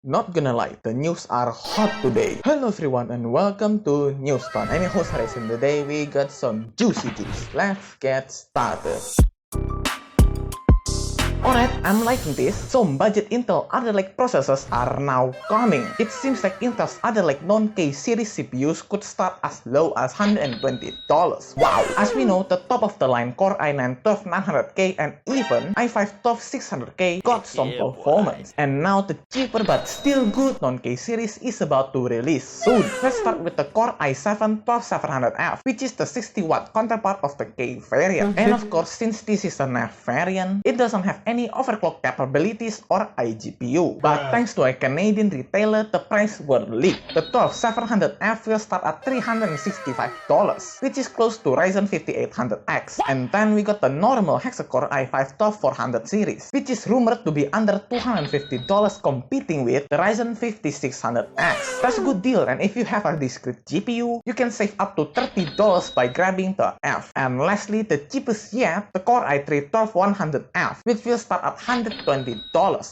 Not gonna lie, the news are hot today. Hello everyone and welcome to Newston. I'm your host Haris, and today we got some juicy juice. Let's get started. Alright, I'm liking this. Some budget Intel Alder Lake processors are now coming. It seems like Intel's Alder Lake non-K series CPUs could start as low as $120. Wow! As we know, the top of the line Core i9 12900K and even i5 12600K got some performance. And now the cheaper but still good non-K series is about to release soon. Let's start with the Core i7 12700F, which is the 60W counterpart of the K variant. And of course, since this is an F variant, it doesn't have any overclock capabilities or iGPU. But thanks to a Canadian retailer, the price were leaked. The 12700F will start at $365, which is close to Ryzen 5800X. And then we got the normal hexa-core i5 12400 series, which is rumored to be under $250, competing with the Ryzen 5600X. That's a good deal, and if you have a discrete GPU, you can save up to $30 by grabbing the F. And lastly, the cheapest yet, the Core i3 12100F, which will start at $120,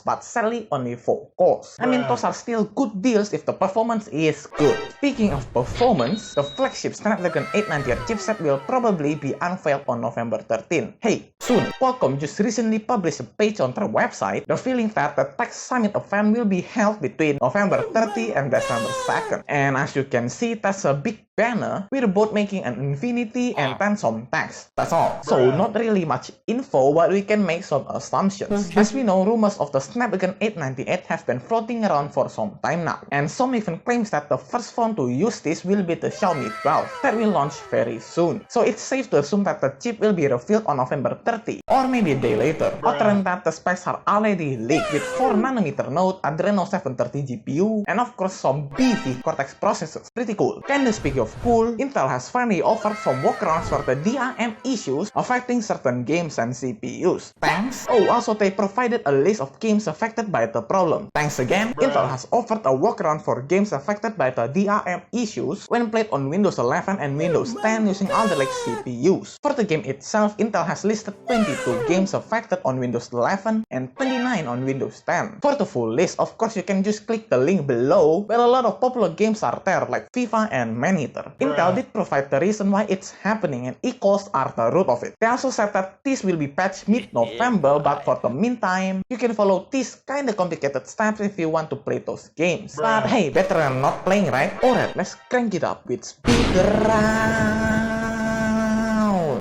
but sadly only 4 cores. I mean, those are still good deals if the performance is good. Speaking of performance, the flagship Snapdragon 898 chipset will probably be unveiled on November 13. Hey, soon! Qualcomm just recently published a page on their website revealing that the Tech Summit event will be held between November 30 and December 2nd. And as you can see, that's a big banner with both making an infinity and then some text. That's all. So not really much info, but we can make some assumptions. As we know, rumors of the Snapdragon 898 have been floating around for some time now, and some even claims that the first phone to use this will be the Xiaomi 12 that will launch very soon. So it's safe to assume that the chip will be revealed on November 30 or maybe a day later. Other than that, the specs are already leaked with 4nm node Adreno 730 GPU and of course some beefy Cortex processors. Pretty cool. Kinda speaking of cool, Intel has finally offered some workarounds for the DRM issues affecting certain games and CPUs. Thanks. Oh, also they provided a list of games affected by the problem. Thanks again, Intel has offered a workaround for games affected by the DRM issues when played on Windows 11 and Windows 10 using Alder Lake CPUs. For the game itself, Intel has listed 22 games affected on Windows 11 and 29 on Windows 10. For the full list, of course, you can just click the link below, where a lot of popular games are there like FIFA and Maneater. Intel did provide the reason why it's happening, and equals are the root of it. They also said that this will be patched mid-November, but for the meantime, you can follow these kinda complicated steps if you want to play those games. But hey, better than not playing, right? Alright, let's crank it up with Speedround.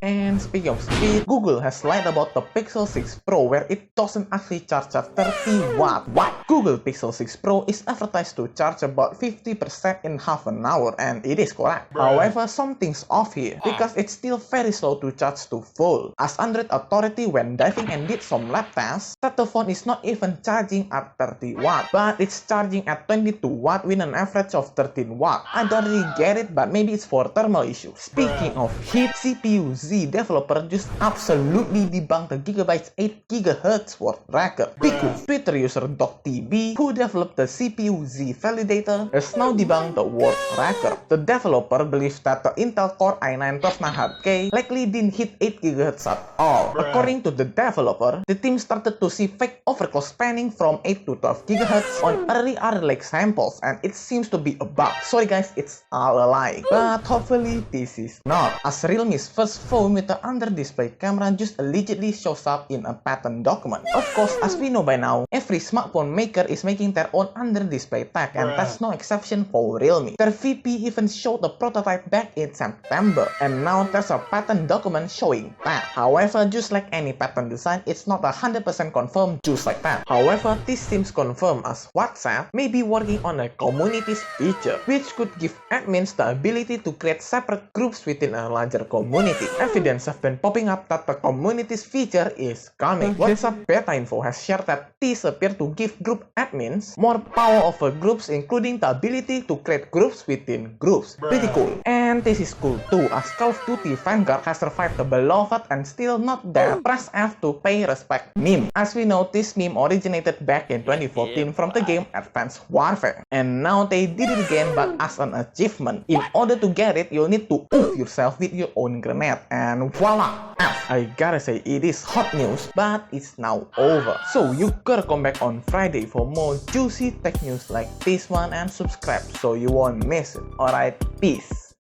And speaking of speed, Google has lied about the Pixel 6 Pro where it doesn't actually charge at 30 watt. What? Google Pixel 6 Pro is advertised to charge about 50% in half an hour, and it is correct. However, something's off here because it's still very slow to charge to full. As Android Authority, when diving and did some lab tests, that the phone is not even charging at 30 watt, but it's charging at 22 watt with an average of 13 watt. I don't really get it, but maybe it's for thermal issues. Speaking of heat, CPU Z developer just absolutely debunked the Gigabyte's 8 GHz world record. Because Twitter user DocTB, who developed the CPU Z validator, has now debunked the world record. The developer believes that the Intel Core i9 12900K likely didn't hit 8 GHz at all. According to the developer, the team started to see fake overclock spanning from 8 to 12 GHz on early Alder Lake samples, and it seems to be a bug. Sorry guys, it's all a lie. But hopefully this is not, as Realme's first phone with the under-display camera just allegedly shows up in a patent document. Of course, as we know by now, every smartphone maker is making their own under-display tech, and that's no exception for Realme. Their VP even showed the prototype back in September, and now there's a patent document showing that. However, just like any patent design, it's not 100% confirmed just like that. However, this seems confirmed as WhatsApp may be working on a communities feature, which could give admins the ability to create separate groups within a larger community. Evidence have been popping up that the communities feature is coming. WhatsApp Beta Info has shared that these appear to give group admins more power over groups, including the ability to create groups within groups. Pretty cool. And And this is cool too, as Call of Duty Vanguard has survived the beloved and still not there press F to pay respect meme. As we know, this meme originated back in 2014 from the game Advanced Warfare. And now they did it again, but as an achievement. In order to get it, you'll need to oof yourself with your own grenade. And voila! I gotta say, it is hot news, but it's now over. So you gotta come back on Friday for more juicy tech news like this one and subscribe so you won't miss it. Alright, peace.